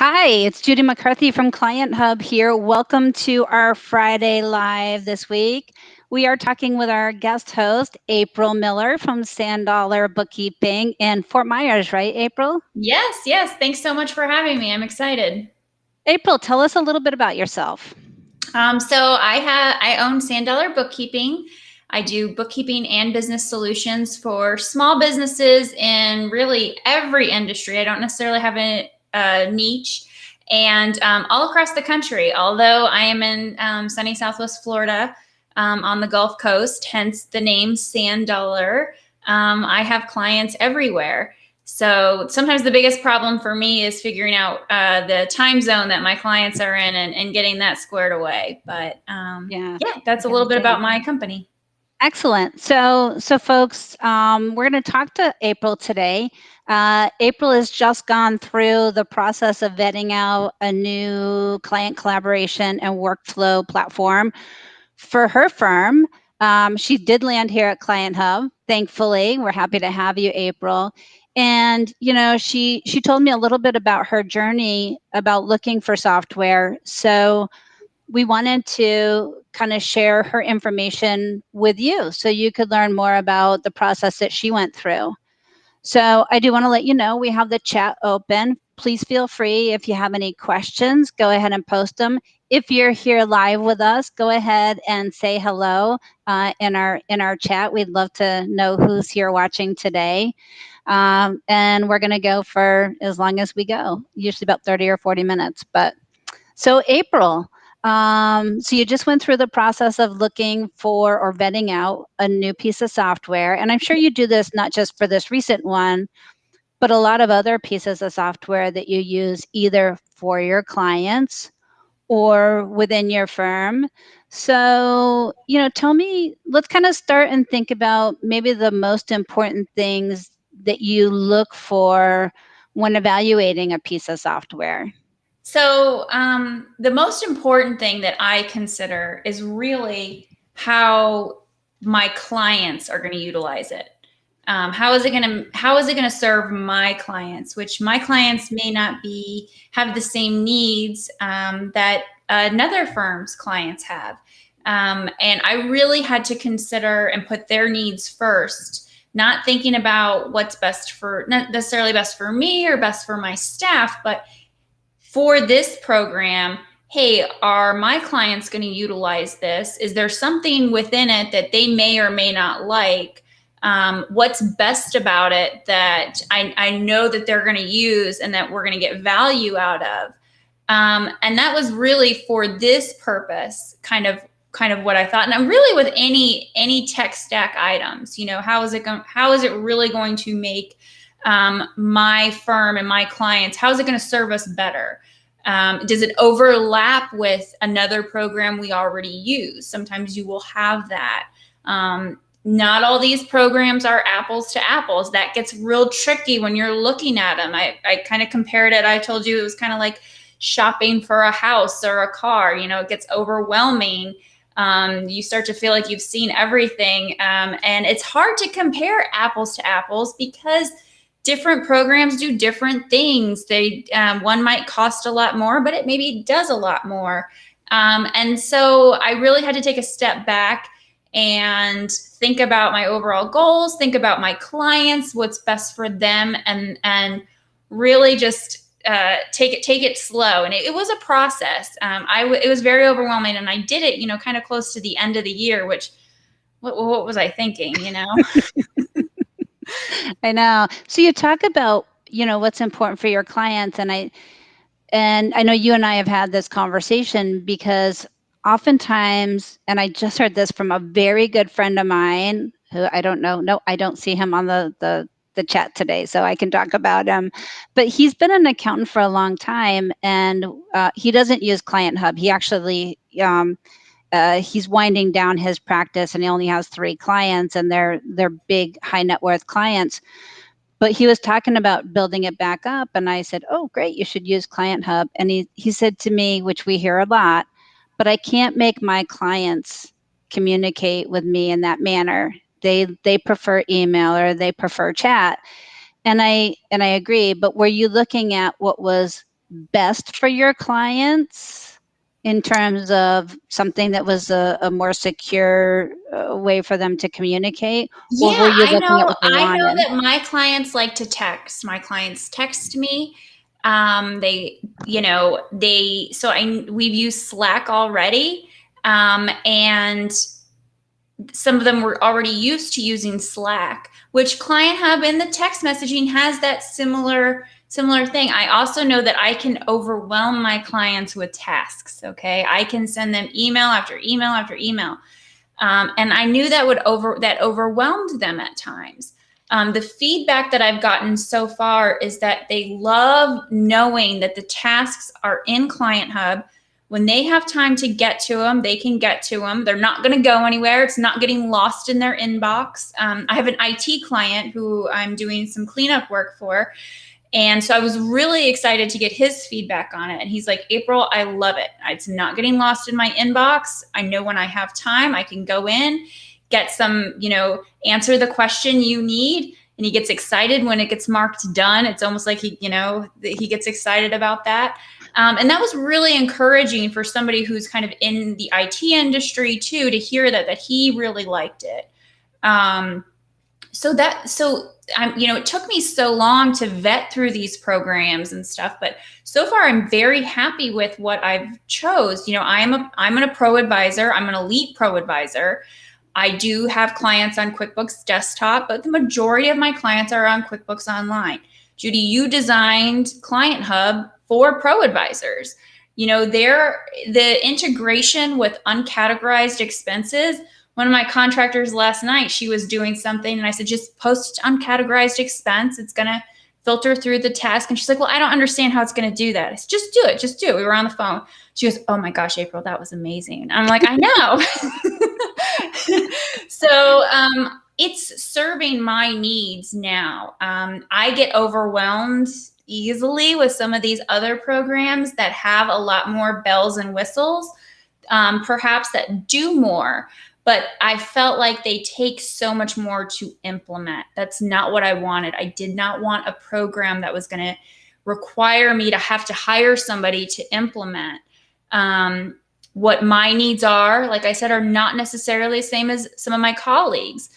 Hi, it's Judy McCarthy from Client Hub here. Welcome to our Friday Live this week. We are talking with our guest host, April Miller from Sand Bookkeeping in Fort Myers, right, April? Yes, yes. Thanks so much for having me. I'm excited. April, tell us a little bit about yourself. I own Sand Bookkeeping. I do bookkeeping and business solutions for small businesses in really every industry. I don't necessarily have a niche, and all across the country. Although I am in sunny Southwest Florida, on the Gulf Coast, hence the name Sand Dollar. I have clients everywhere. So sometimes the biggest problem for me is figuring out the time zone that my clients are in and getting that squared away. But Yeah, yeah, that's a yeah, little bit yeah. about my company. Excellent. So folks, we're going to talk to April today. April has just gone through the process of vetting out a new client collaboration and workflow platform for her firm. She did land here at Client Hub. Thankfully, we're happy to have you, April. And she told me a little bit about her journey about looking for software. So we wanted to kind of share her information with you so you could learn more about the process that she went through. So I do want to let you know we have the chat open. Please feel free if you have any questions, go ahead and post them. If you're here live with us, go ahead and say hello in our chat. We'd love to know who's here watching today. And we're going to go for as long as we go, usually about 30 or 40 minutes. But so April, so you just went through the process of looking for or vetting out a new piece of software. And I'm sure you do this not just for this recent one, but a lot of other pieces of software that you use either for your clients or within your firm. So, tell me, let's kind of start and think about maybe the most important things that you look for when evaluating a piece of software. So the most important thing that I consider is really how my clients are going to utilize it. How is it going to serve my clients? Which my clients may not have the same needs that another firm's clients have, and I really had to consider and put their needs first. Not thinking about what's not necessarily best for me or best for my staff, but for this program, hey, are my clients going to utilize this? Is there something within it that they may or may not like? What's best about it that I know that they're going to use and that we're going to get value out of? And that was really for this purpose, kind of what I thought. And I'm really with any tech stack items, how is it really going to make my firm and my clients, how is it going to serve us better? Does it overlap with another program we already use? Sometimes you will have that. Not all these programs are apples to apples. That gets real tricky when you're looking at them. I kind of compared it. I told you it was kind of like shopping for a house or a car. It gets overwhelming. You start to feel like you've seen everything. And it's hard to compare apples to apples because different programs do different things. One might cost a lot more, but it maybe does a lot more. And so I really had to take a step back and think about my overall goals, think about my clients, what's best for them, and really just take it slow. And it was a process. It was very overwhelming, and I did it, kind of close to the end of the year, which what was I thinking, I know. So you talk about, what's important for your clients, and I know you and I have had this conversation because oftentimes, and I just heard this from a very good friend of mine who I don't know. No, I don't see him on the chat today, so I can talk about him. But he's been an accountant for a long time, and he doesn't use Client Hub. He actually he's winding down his practice, and he only has 3 clients, and they're big, high net worth clients. But he was talking about building it back up, and I said, "Oh, great, you should use Client Hub." And he said to me, which we hear a lot, "But I can't make my clients communicate with me in that manner. They prefer email or they prefer chat." And I agree. But were you looking at what was best for your clients in terms of something that was a more secure way for them to communicate, or Yeah, were you looking at what they I know wanted? that my clients like to text. My clients text me. They, so we've used Slack already. And some of them were already used to using Slack, which Client Hub in the text messaging has that similar thing. I also know that I can overwhelm my clients with tasks. Okay, I can send them email after email after email, and I knew that overwhelmed them at times. The feedback that I've gotten so far is that they love knowing that the tasks are in Client Hub. When they have time to get to them, they can get to them. They're not going to go anywhere. It's not getting lost in their inbox. I have an IT client who I'm doing some cleanup work for. And so I was really excited to get his feedback on it. And he's like, April, I love it. It's not getting lost in my inbox. I know when I have time, I can go in, get some, answer the question you need. And he gets excited when it gets marked done. It's almost like he gets excited about that. And that was really encouraging for somebody who's kind of in the IT industry too, to hear that he really liked it. So it took me so long to vet through these programs and stuff, but so far I'm very happy with what I've chose. I'm a pro advisor. I'm an elite pro advisor. I do have clients on QuickBooks Desktop, but the majority of my clients are on QuickBooks Online. Judy, you designed Client Hub for pro advisors. The integration with uncategorized expenses. One of my contractors last night, she was doing something and I said, just post uncategorized expense. It's going to filter through the task. And she's like, well, I don't understand how it's going to do that. I said, just do it. Just do it. We were on the phone. She goes, oh my gosh, April, that was amazing. And I'm like, I know. So it's serving my needs now. I get overwhelmed easily with some of these other programs that have a lot more bells and whistles, perhaps that do more. But I felt like they take so much more to implement. That's not what I wanted. I did not want a program that was going to require me to have to hire somebody to implement. What my needs are, like I said, are not necessarily the same as some of my colleagues.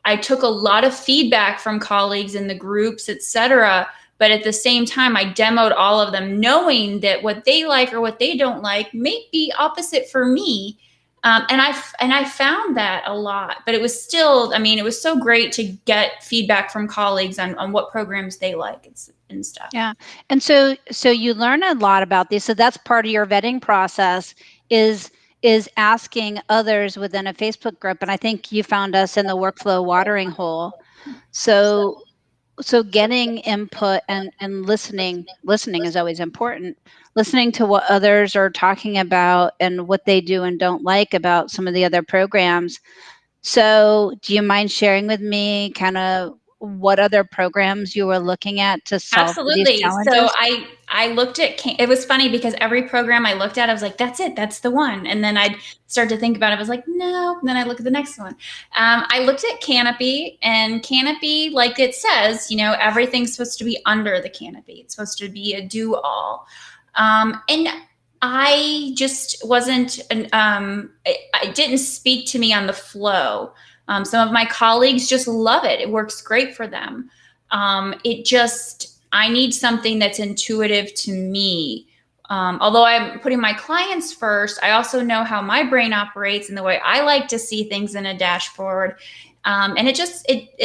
I took a lot of feedback from colleagues in the groups, etc. But at the same time, I demoed all of them, knowing that what they like or what they don't like may be opposite for me. And I found that a lot, but it was still, it was so great to get feedback from colleagues on what programs they like and stuff. Yeah. And so you learn a lot about these. So that's part of your vetting process is asking others within a Facebook group. And I think you found us in the workflow watering hole. So getting input and listening is always important. Listening to what others are talking about and what they do and don't like about some of the other programs. So do you mind sharing with me kind of what other programs you were looking at to solve for these Absolutely. So challenges? I looked at, it was funny because every program I looked at, I was like, that's it, that's the one. And then I'd start to think about it. I was like, no. And then I look at the next one. I looked at Canopy, and Canopy, like it says, everything's supposed to be under the canopy. It's supposed to be a do all. And I just wasn't, it didn't speak to me on the flow. Some of my colleagues just love it. It works great for them. I need something that's intuitive to me. Although I'm putting my clients first, I also know how my brain operates and the way I like to see things in a dashboard. And it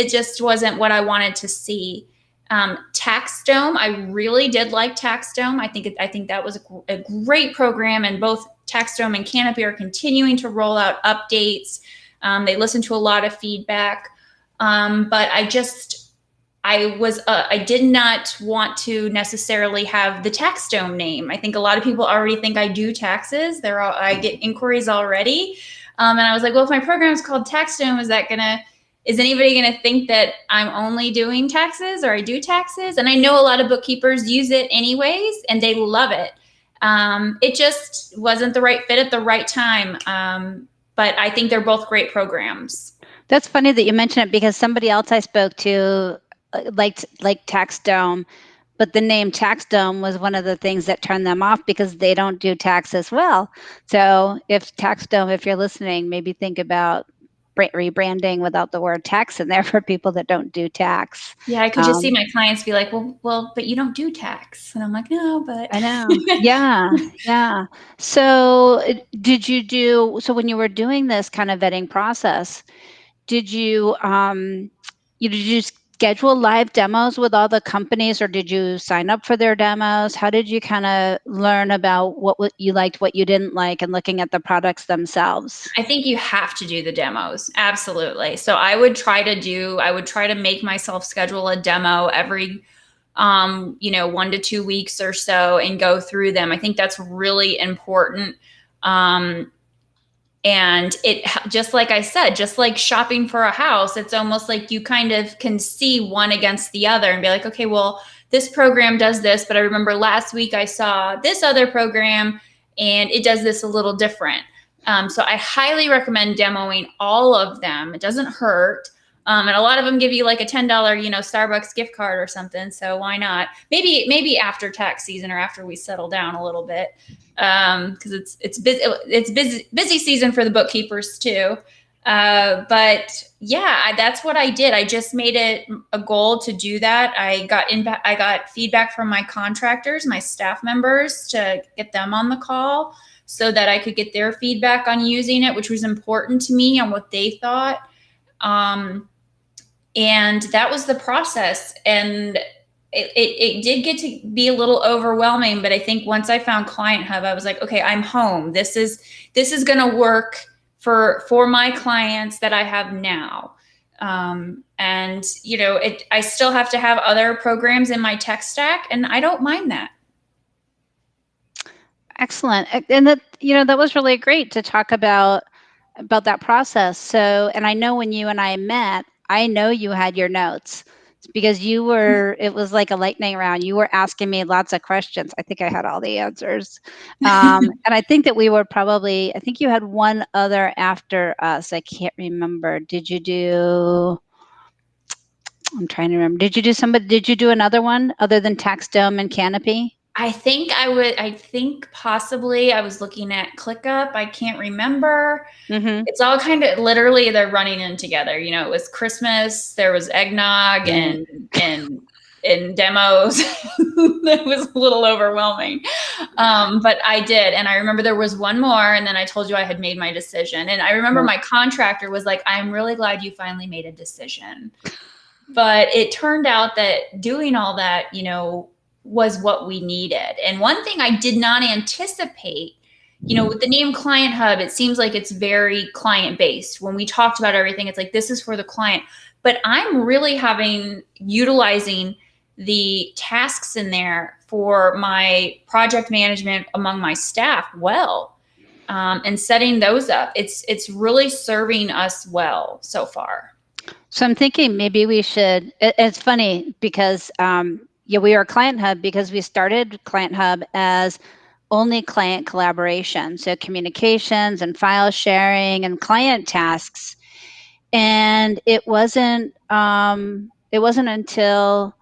just wasn't what I wanted to see. TaxDome, I really did like TaxDome. I think that was a great program, and both TaxDome and Canopy are continuing to roll out updates. They listen to a lot of feedback, but I did not want to necessarily have the TaxDome name. I think a lot of people already think I do taxes. I get inquiries already. And I was like, well, if my program is called TaxDome, is anybody going to think that I'm only doing taxes or I do taxes? And I know a lot of bookkeepers use it anyways, and they love it. It just wasn't the right fit at the right time. But I think they're both great programs. That's funny that you mention it because somebody else I spoke to liked TaxDome, but the name tax dome was one of the things that turned them off because they don't do tax as well. So if tax dome, if you're listening, maybe think about rebranding without the word tax in there for people that don't do tax. Yeah, I could just see my clients be like, well, but you don't do tax. And I'm like, no, but I know. Yeah. Yeah. So did you do, so when you were doing this kind of vetting process, did did you schedule live demos with all the companies, or did you sign up for their demos? How did you kind of learn about what you liked, what you didn't like, and looking at the products themselves? I think you have to do the demos. Absolutely. So I would try to make myself schedule a demo every 1 to 2 weeks or so and go through them. I think that's really important. And it, just like I said, just like shopping for a house, it's almost like you kind of can see one against the other and be like, okay, well, this program does this, but I remember last week I saw this other program and it does this a little different. So I highly recommend demoing all of them. It doesn't hurt. And a lot of them give you like a $10, Starbucks gift card or something. So why not? Maybe after tax season or after we settle down a little bit, because it's busy season for the bookkeepers too. But yeah, that's what I did. I just made it a goal to do that. I got feedback from my contractors, my staff members, to get them on the call so that I could get their feedback on using it, which was important to me on what they thought. And that was the process. And it did get to be a little overwhelming, but I think once I found Client Hub, I was like, okay, I'm home. This is going to work for my clients that I have now. And I still have to have other programs in my tech stack, and I don't mind that. Excellent. And that was really great to talk about that process. So, and I know when you and I met, I know you had your notes because it was like a lightning round. You were asking me lots of questions. I think I had all the answers. And I think that I think you had one other after us. I can't remember. I'm trying to remember. Did you do another one other than Tax Dome and Canopy? I think possibly I was looking at ClickUp. I can't remember. Mm-hmm. It's all kind of literally they're running in together. It was Christmas, there was eggnog and demos. That was a little overwhelming. But I did. And I remember there was one more, and then I told you I had made my decision. And I remember my contractor was like, I'm really glad you finally made a decision. But it turned out that doing all that, was what we needed. And one thing I did not anticipate, with the name Client Hub, it seems like it's very client based. When we talked about everything, it's like, this is for the client. But I'm really utilizing the tasks in there for my project management among my staff well, and setting those up. It's really serving us well so far. So I'm thinking maybe we should. It's funny because we are Client Hub because we started Client Hub as only client collaboration, so communications and file sharing and client tasks. And it wasn't until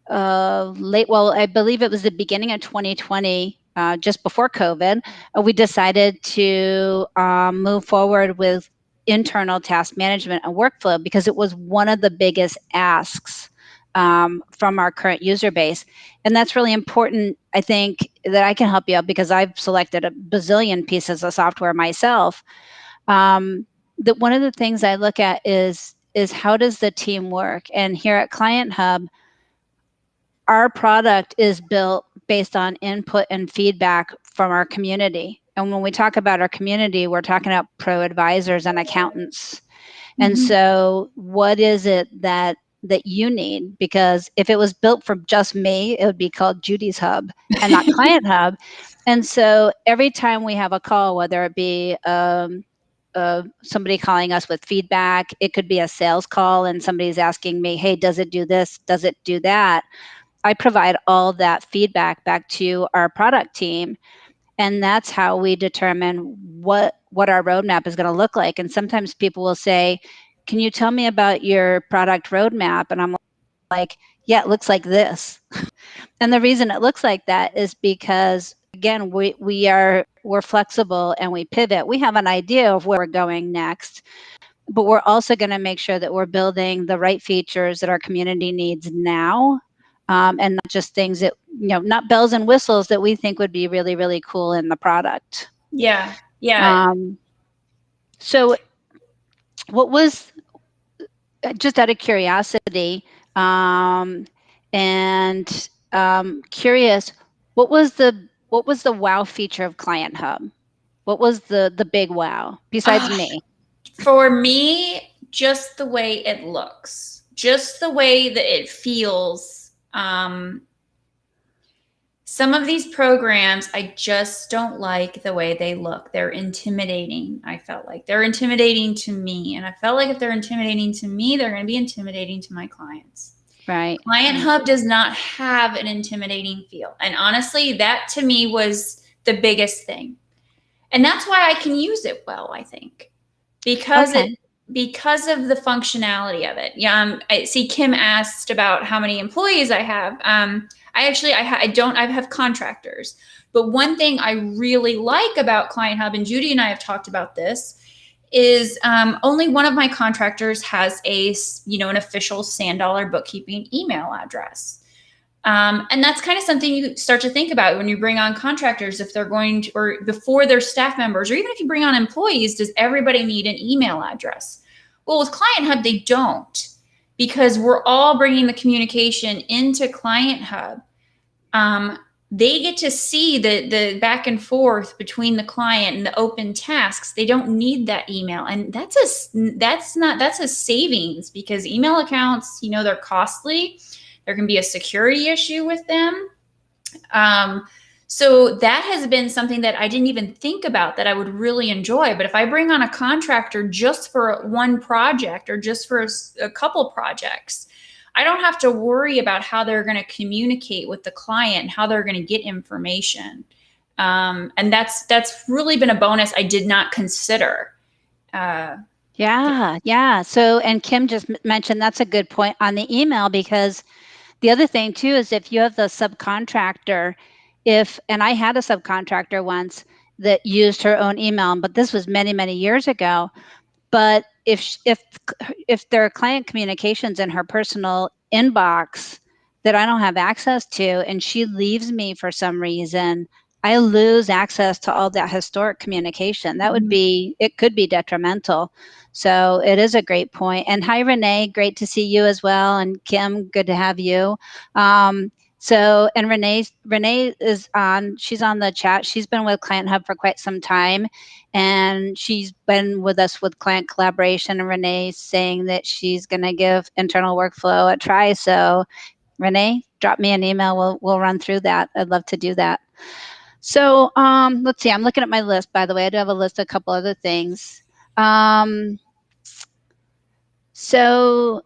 I believe it was the beginning of 2020, just before COVID, we decided to move forward with internal task management and workflow because it was one of the biggest asks from our current user base. And that's really important, I think, that I can help you out because I've selected a bazillion pieces of software myself. That one of the things I look at is how does the team work? And here at Client Hub, our product is built based on input and feedback from our community. And when we talk about our community, we're talking about pro advisors and accountants. And Mm-hmm. so what is it that you need? Because if it was built for just me, it would be called Judy's Hub and not Client Hub. And so every time we have a call, whether it be somebody calling us with feedback, it could be a sales call and somebody's asking me, hey, does it do this? Does it do that? I provide all that feedback back to our product team. And that's how we determine what our roadmap is going to look like. And sometimes people will say, can you tell me about your product roadmap? And I'm like, yeah, it looks like this. And the reason it looks like that is because, again, we're flexible and we pivot. We have an idea of where we're going next, but we're also going to make sure that we're building the right features that our community needs now, and not just things that, not bells and whistles that we think would be really, really cool in the product. Yeah. Yeah. Um, so, what was, just out of curiosity, um, and curious, what was the wow feature of Client Hub? What was the big wow besides Uh, me? for me, just the way it looks, just the way that it feels. Some of these programs, I just don't like the way they look. They're intimidating. I felt like they're intimidating to me. And I felt like if they're intimidating to me, they're going to be intimidating to my clients. Right, Client right. Hub does not have an intimidating feel. And honestly, that to me was the biggest thing. And that's why I can use it well, I think, because Okay. it because of the functionality of it. Yeah, I see Kim asked about how many employees I have. I have contractors, but one thing I really like about Client Hub, and Judy and I have talked about this, is only one of my contractors has an official $100 bookkeeping email address. And that's kind of something you start to think about when you bring on contractors, if they're going to, or before they're staff members, or even if you bring on employees, does everybody need an email address? Well, with Client Hub, they don't, because we're all bringing the communication into Client Hub. They get to see the back and forth between the client and the open tasks. They don't need that email, and that's a savings, because email accounts, they're costly. There can be a security issue with them. So that has been something that I didn't even think about that I would really enjoy. But if I bring on a contractor just for one project or just for a couple projects, I don't have to worry about how they're going to communicate with the client, how they're going to get information. And that's really been a bonus I did not consider. Uh, Yeah, yeah. So, and Kim just mentioned that's a good point on the email, because the other thing too is if you have the subcontractor, and I had a subcontractor once that used her own email, but this was many, many years ago. But if there are client communications in her personal inbox that I don't have access to, and she leaves me for some reason, I lose access to all that historic communication. It could be detrimental. So it is a great point. And hi, Renee, great to see you as well. And Kim, good to have you. And Renee is on. She's on the chat. She's been with Client Hub for quite some time, and she's been with us with client collaboration. And Renee's saying that she's going to give internal workflow a try. So Renee, drop me an email. We'll run through that. I'd love to do that. So let's see. I'm looking at my list. By the way, I do have a list of a couple other things. Um, so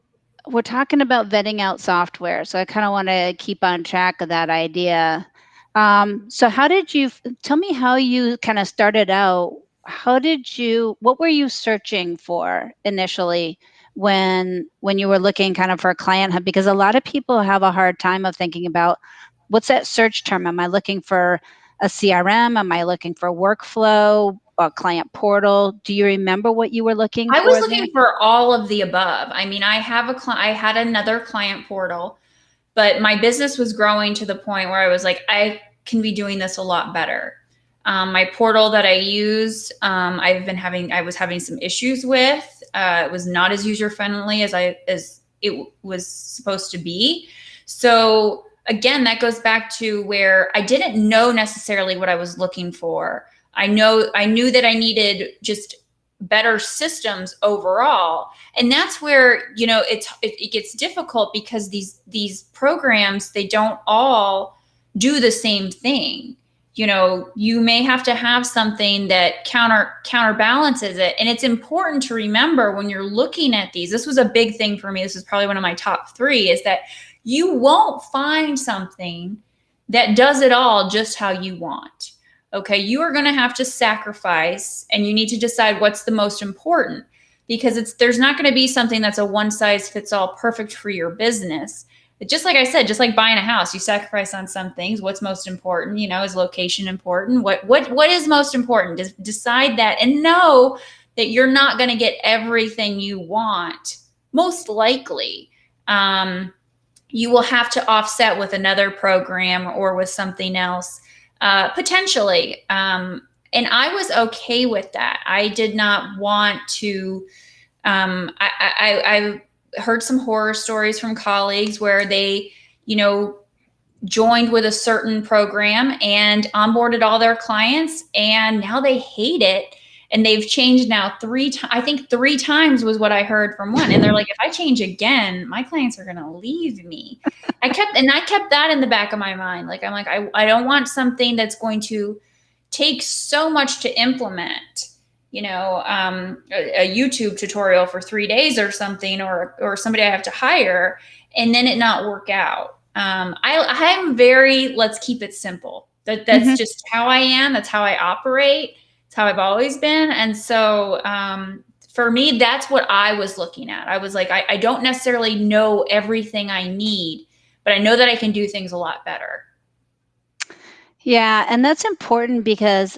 we're talking about vetting out software. So I kind of want to keep on track of that idea. So how did you tell me how you kind of started out? What were you searching for initially when you were looking kind of for a Client Hub? Because a lot of people have a hard time of thinking about what's that search term? Am I looking for a CRM? Am I looking for workflow, a client portal? Do you remember what you were looking I was for there? looking for all of the above. I mean, I had another client portal, but my business was growing to the point where I was like, I can be doing this a lot better. My portal that I use, I was having some issues with. It was not as user friendly as it was supposed to be. So again, that goes back to where I didn't know necessarily what I was looking for. I knew that I needed just better systems overall, and that's where it gets difficult, because these programs, they don't all do the same thing. You may have to have something that counterbalances it. And it's important to remember when you're looking at these, this was a big thing for me, this is probably one of my top 3, is that you won't find something that does it all just how you want. Okay, you are going to have to sacrifice, and you need to decide what's the most important, because there's not going to be something that's a one size fits all perfect for your business. just like I said, just like buying a house, you sacrifice on some things. What's most important? Is location important? What is most important? Just decide that and know that you're not going to get everything you want. Most likely, you will have to offset with another program or with something else, potentially. And I was okay with that. I did not want to. I heard some horror stories from colleagues where they, you know, joined with a certain program and onboarded all their clients, and now they hate it. And they've changed now three times. I think three times was what I heard from one. And they're like, if I change again, my clients are going to leave me. I kept that in the back of my mind. Like, I'm like, I don't want something that's going to take so much to implement, a YouTube tutorial for 3 days or something, or somebody I have to hire, and then it not work out. I'm very, let's keep it simple. That's just how I am. That's how I operate. It's how I've always been. And so, for me, that's what I was looking at. I was like, I don't necessarily know everything I need, but I know that I can do things a lot better. Yeah, and that's important because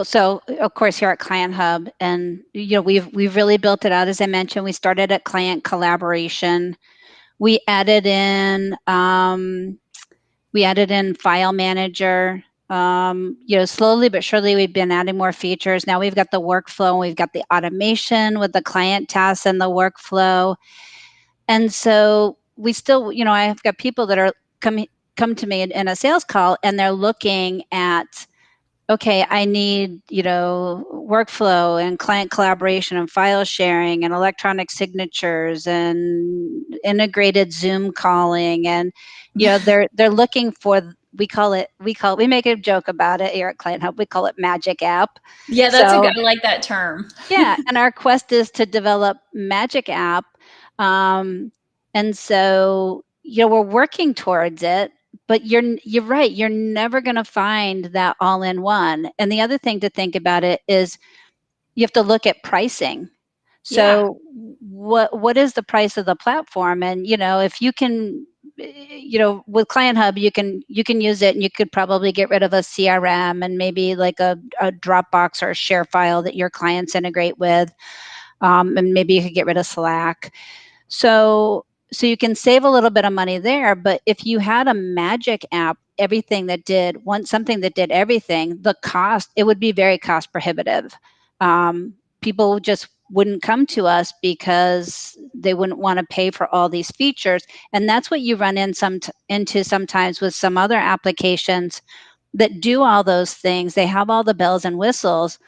so of course here at Client Hub, and we've really built it out. As I mentioned, we started at client collaboration. We added in file manager. Slowly but surely we've been adding more features. Now we've got the workflow, and we've got the automation with the client tasks and the workflow. And so we still, I've got people that are come to me in a sales call, and they're looking at, okay, I need, workflow and client collaboration and file sharing and electronic signatures and integrated Zoom calling. And, they're looking for, we make a joke about it here at Client Hub. We call it magic app. Yeah, that's a So good, I like that term. yeah, and our quest is to develop magic app. And so, we're working towards it, but you're right. You're never going to find that all in one. And the other thing to think about it is you have to look at pricing. Yeah. So what is the price of the platform? And if you can, with Client Hub, you can use it, and you could probably get rid of a CRM and maybe like a Dropbox or a share file that your clients integrate with, and maybe you could get rid of Slack. So you can save a little bit of money there. But if you had a magic app, something that did everything, the cost, it would be very cost prohibitive. People just wouldn't come to us because they wouldn't want to pay for all these features. And that's what you run into sometimes with some other applications that do all those things. They have all the bells and whistles,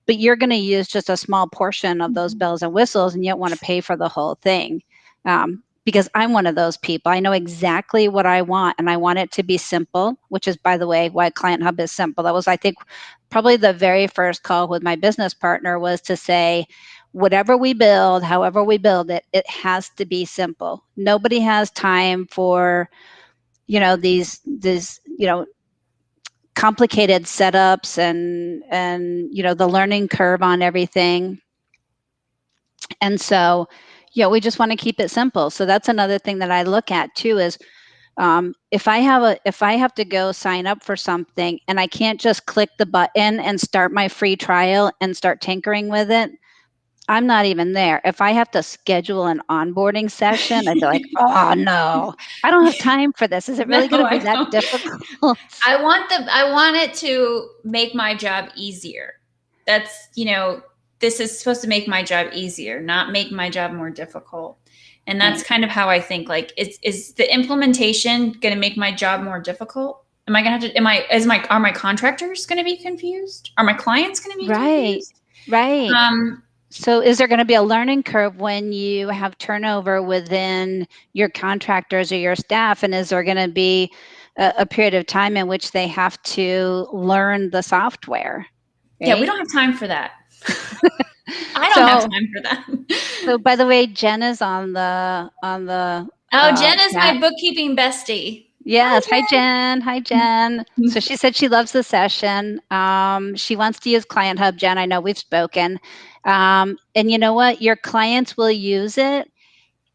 but you're going to use just a small portion of those bells and whistles, and you don't want to pay for the whole thing. Because I'm one of those people. I know exactly what I want, and I want it to be simple, which is, by the way, why Client Hub is simple. That was, I think, probably the very first call with my business partner, was to say, whatever we build, however we build it, it has to be simple. Nobody has time for, these complicated setups and the learning curve on everything. And so we just want to keep it simple. So that's another thing that I look at too, is if I have to go sign up for something and I can't just click the button and start my free trial and start tinkering with it, I'm not even there. If I have to schedule an onboarding session, I'd be like, oh no, I don't have time for this. Is it No, really going to be I that don't. difficult? I want it to make my job easier. That's, this is supposed to make my job easier, not make my job more difficult. And that's Right. kind of how I think. Like, is the implementation going to make my job more difficult? Am I going to have to, are my contractors going to be confused? Are my clients going to be Right. confused? Right. Um, So is there going to be a learning curve when you have turnover within your contractors or your staff? And is there going to be a period of time in which they have to learn the software? yeah, we Right. don't have time for that. I don't have So, time for that. so by the way, Jen is on the Oh, Jen is chat. my bookkeeping bestie. Yes. Hi, Hi, Jen. Hi, Jen. So Jen. she said she loves the session. She wants to use Client Hub. Jen, I know we've spoken. And you know what? Your clients will use it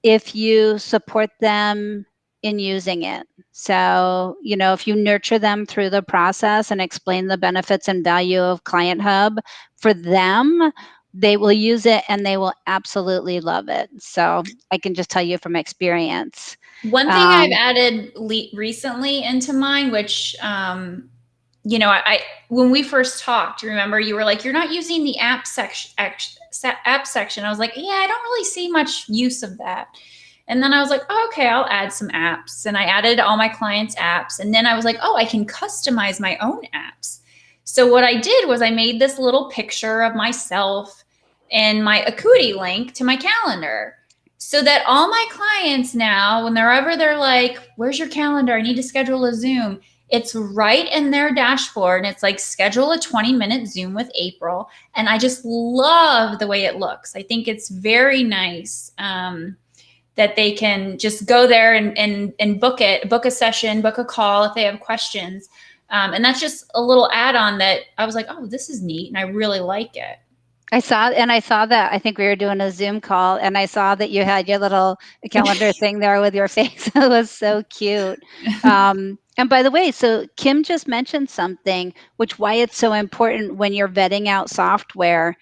if you support them in using it. So, if you nurture them through the process and explain the benefits and value of Client Hub for them, they will use it and they will absolutely love it. So, I can just tell you from experience. One thing I've Um, added recently into mine, which I when we first talked, remember you were like, you're not using the app section. I was like, yeah, I don't really see much use of that. And then I was like, oh, okay, I'll add some apps. And I added all my clients' apps. And then I was like, oh, I can customize my own apps. So what I did was I made this little picture of myself and my Acuity link to my calendar, so that all my clients now, whenever they're like, where's your calendar? I need to schedule a Zoom. It's right in their dashboard. And it's like, schedule a 20-minute Zoom with April. And I just love the way it looks. I think it's very nice. That they can just go there and book a session, book a call if they have questions. And that's just a little add-on that I was like, oh, this is neat. And I really like it. I saw that. I think we were doing a Zoom call, and I saw that you had your little calendar thing there with your face. It was so cute. And by the way, so Kim just mentioned something, which why it's so important when you're vetting out software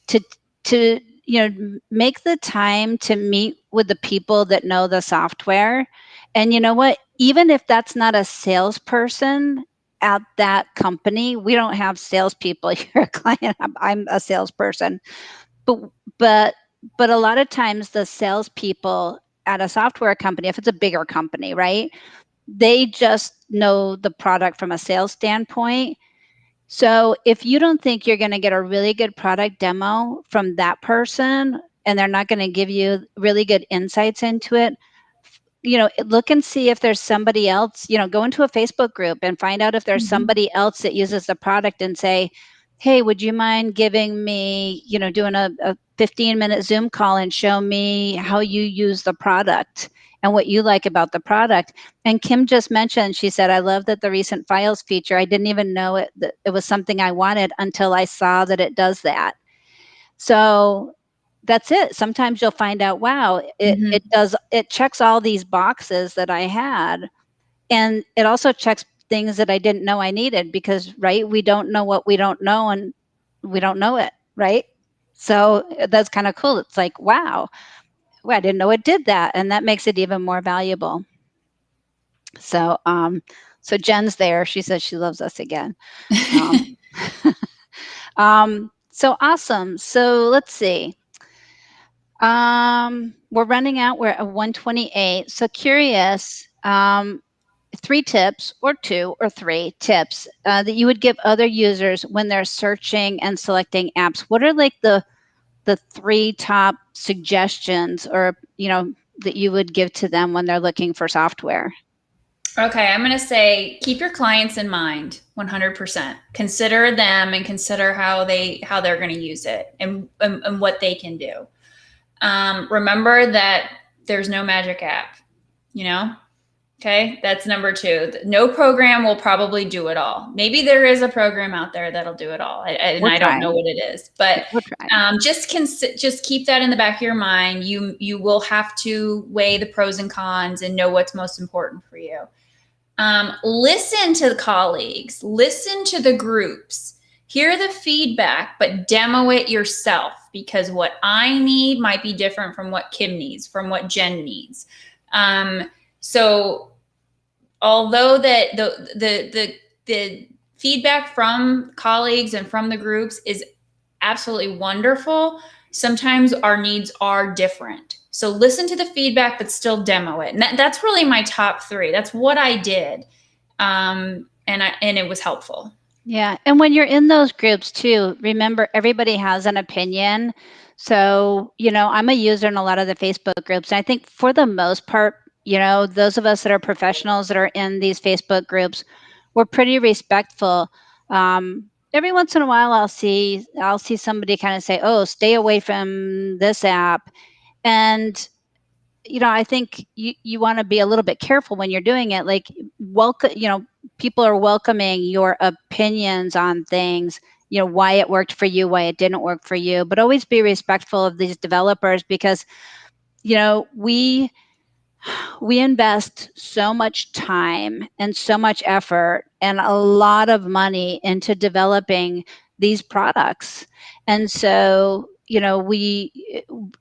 to make the time to meet with the people that know the software. And you know what, even if that's not a salesperson at that company, we don't have salespeople. You're a client, I'm a salesperson, but but but a lot of times the salespeople at a software company, if it's a bigger company, right, they just know the product from a sales standpoint. So if you don't think you're going to get a really good product demo from that person, and they're not going to give you really good insights into it, look and see if there's somebody else. Go into a Facebook group and find out if there's Mhm. somebody else that uses the product, and say, hey, would you mind giving me, doing a 15-minute Zoom call and show me how you use the product and what you like about the product. And Kim just mentioned, she said, I love that the recent files feature. I didn't even know that it was something I wanted until I saw that it does that. So that's it. Sometimes you'll find out, wow, it checks all these boxes that I had, and it also checks things that I didn't know I needed, because right, we don't know what we don't know, and we don't know it, right? So that's kind of cool. It's like, wow, well, I didn't know it did that, and that makes it even more valuable. So Jen's there. She says she loves us again. Um, so awesome. So let's see. We're running out. We're at 128. So curious, three tips, or two or three tips that you would give other users when they're searching and selecting apps. What are like the three top suggestions, or that you would give to them when they're looking for software? Okay, I'm going to say keep your clients in mind 100%. Consider them and consider how they're going to use it, and what they can do. Remember that there's no magic app, you know? Okay, that's number two. No program will probably do it all. Maybe there is a program out there that'll do it all, and We're I don't know trying. what it is. But We're trying. just keep that in the back of your mind. You will have to weigh the pros and cons and know what's most important for you. Listen to the colleagues, listen to the groups, hear the feedback, but demo it yourself, because what I need might be different from what Kim needs, from what Jen needs. So although that the feedback from colleagues and from the groups is absolutely wonderful, sometimes our needs are different. So listen to the feedback, but still demo it. And that's really my top three. That's what I did. And it was helpful. Yeah. And when you're in those groups too, remember everybody has an opinion. So, I'm a user in a lot of the Facebook groups. And I think for the most part, those of us that are professionals that are in these Facebook groups, we're pretty respectful. Every once in a while I'll see somebody kind of say, oh, stay away from this app. And I think you want to be a little bit careful when you're doing it. Like, welcome, people are welcoming your opinions on things, why it worked for you, why it didn't work for you, but always be respectful of these developers, because, we We invest so much time and so much effort and a lot of money into developing these products. And so,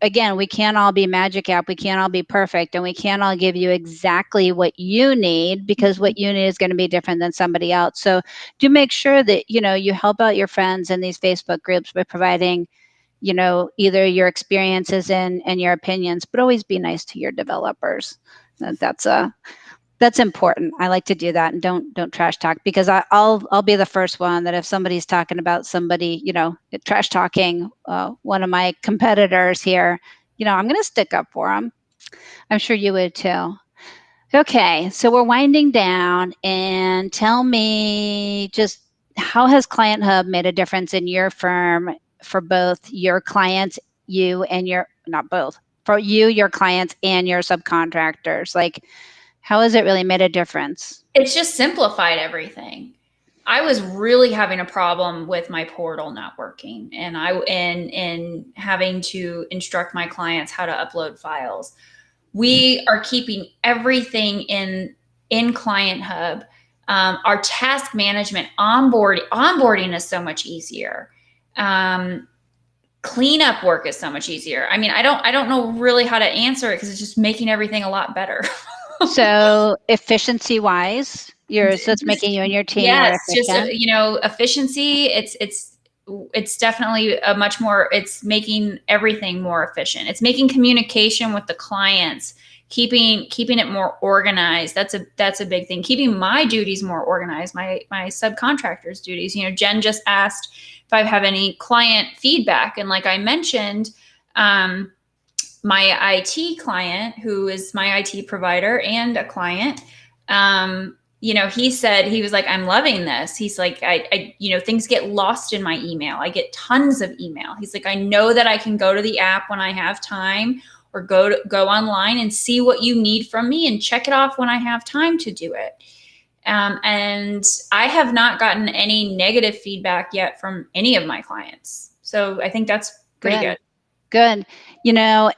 again, we can't all be Magic App, we can't all be perfect, and we can't all give you exactly what you need, because what you need is going to be different than somebody else. So do make sure that, you help out your friends in these Facebook groups by providing, either your experiences and your opinions, but always be nice to your developers. That's important. I like to do that, and don't trash talk, because I'll be the first one that if somebody's talking about somebody, trash talking one of my competitors here, I'm going to stick up for them. I'm sure you would too. Okay, so we're winding down, and tell me, just how has Client Hub made a difference in your firm for both your clients, you and your, not both, for you, your clients, and your subcontractors? Like, how has it really made a difference? It's just simplified everything. I was really having a problem with my portal not working, and having to instruct my clients how to upload files. We are keeping everything in Client Hub. Our task management onboarding is so much easier. Cleanup work is so much easier. I mean, I don't know really how to answer it, because it's just making everything a lot better. So efficiency wise, so it's Just making you and your team more yes, just efficient. efficiency. It's definitely a much more. It's making everything more efficient. It's making communication with the clients, keeping it more organized. That's a big thing. Keeping my duties more organized. My subcontractors' duties. Jen just asked if I have any client feedback, and like I mentioned. My IT client, who is my IT provider and a client, he said, he was like, I'm loving this. He's like, things get lost in my email. I get tons of email. He's like, I know that I can go to the app when I have time, or go online and see what you need from me and check it off when I have time to do it. And I have not gotten any negative feedback yet from any of my clients. So I think that's pretty Good. good. Good.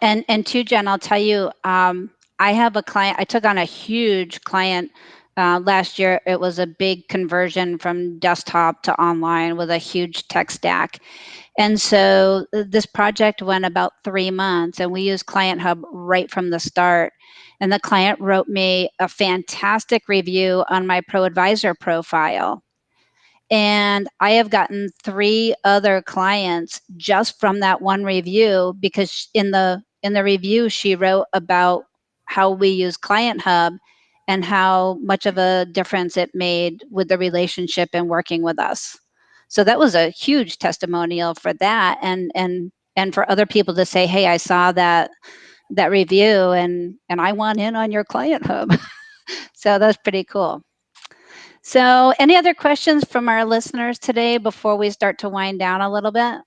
And too, Jen, I'll tell you, I have a client. I took on a huge client last year. It was a big conversion from desktop to online with a huge tech stack. And so this project went about 3 months, and we used Client Hub right from the start. And the client wrote me a fantastic review on my Pro Advisor profile. And I have gotten 3 other clients just from that one review, because in the review she wrote about how we use Client Hub and how much of a difference it made with the relationship and working with us. So that was a huge testimonial for that, and for other people to say, "Hey, I saw that review, and I want in on your Client Hub." So that's pretty cool. So, any other questions from our listeners today before we start to wind down a little bit?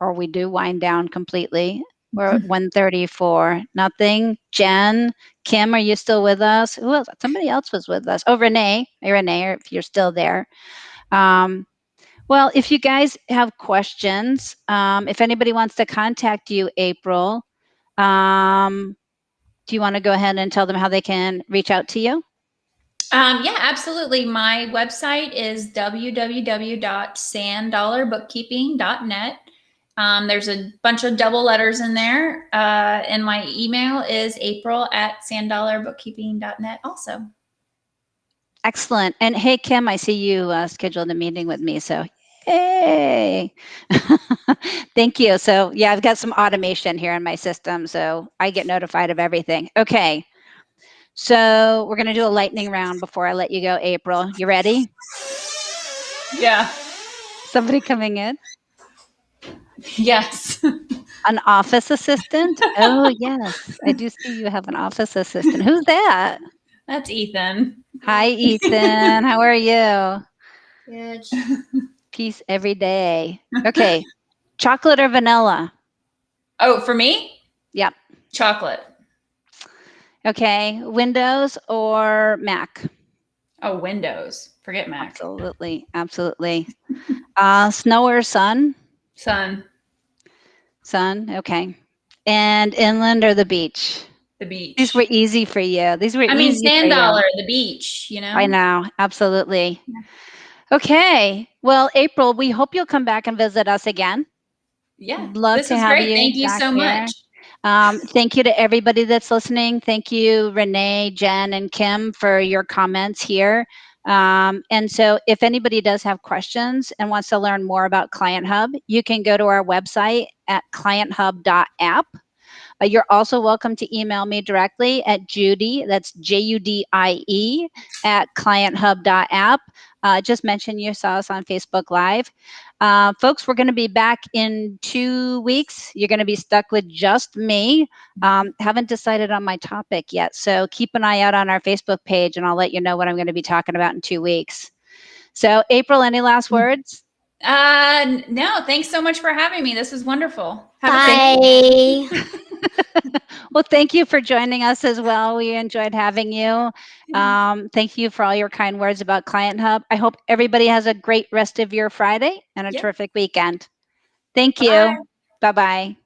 Or we do wind down completely? We're at 1:34. Nothing. Jen, Kim, are you still with us? Who else? Somebody else was with us. Oh, Renee. Hey, Renee, if you're still there. Um, well, if you guys have questions, if anybody wants to contact you, April, um, do you want to go ahead and tell them how they can reach out to you? Yeah, absolutely. My website is www.sanddollarbookkeeping.net. There's a bunch of double letters in there. And my email is april@sanddollarbookkeeping.net also. Excellent. And hey, Kim, I see you scheduled a meeting with me. So, hey, thank you. So, yeah, I've got some automation here in my system. So I get notified of everything. Okay. So we're going to do a lightning round before I let you go, April. You ready? Yeah. Somebody coming in? Yes. An office assistant? Oh, yes. I do see you have an office assistant. Who's that? That's Ethan. Hi, Ethan. How are you? Good. Peace every day. Okay. Chocolate or vanilla? Oh, for me? Yep. Chocolate. Okay. Windows or Mac? Oh, Windows. Forget Mac. Absolutely. Absolutely. Snow or sun? Sun. Sun. Okay. And inland or the beach? The These were beach. easy for you. These were I mean, easy for Sand you. Dollar, the beach, you I know? know, absolutely. Yeah. Okay. Well, April, we hope you'll come back and visit us again. Yeah. Love This to was have great. you Thank you back so here. much. Thank you to everybody that's listening. Thank you, Renee, Jen, and Kim, for your comments here. And so, if anybody does have questions and wants to learn more about Client Hub, you can go to our website at clienthub.app. You're also welcome to email me directly at Judy, that's Judie, at clienthub.app. Just mention you saw us on Facebook Live. Folks, we're going to be back in 2 weeks. You're going to be stuck with just me. Haven't decided on my topic yet. So keep an eye out on our Facebook page and I'll let you know what I'm going to be talking about in 2 weeks. So, April, any last words? No, thanks so much for having me. This was wonderful. Have a great Thank Bye. Well, thank you for joining us as well. We enjoyed having you. Thank you for all your kind words about Client Hub. I hope everybody has a great rest of your Friday and a Yep. terrific weekend. Thank you. Bye. Bye bye.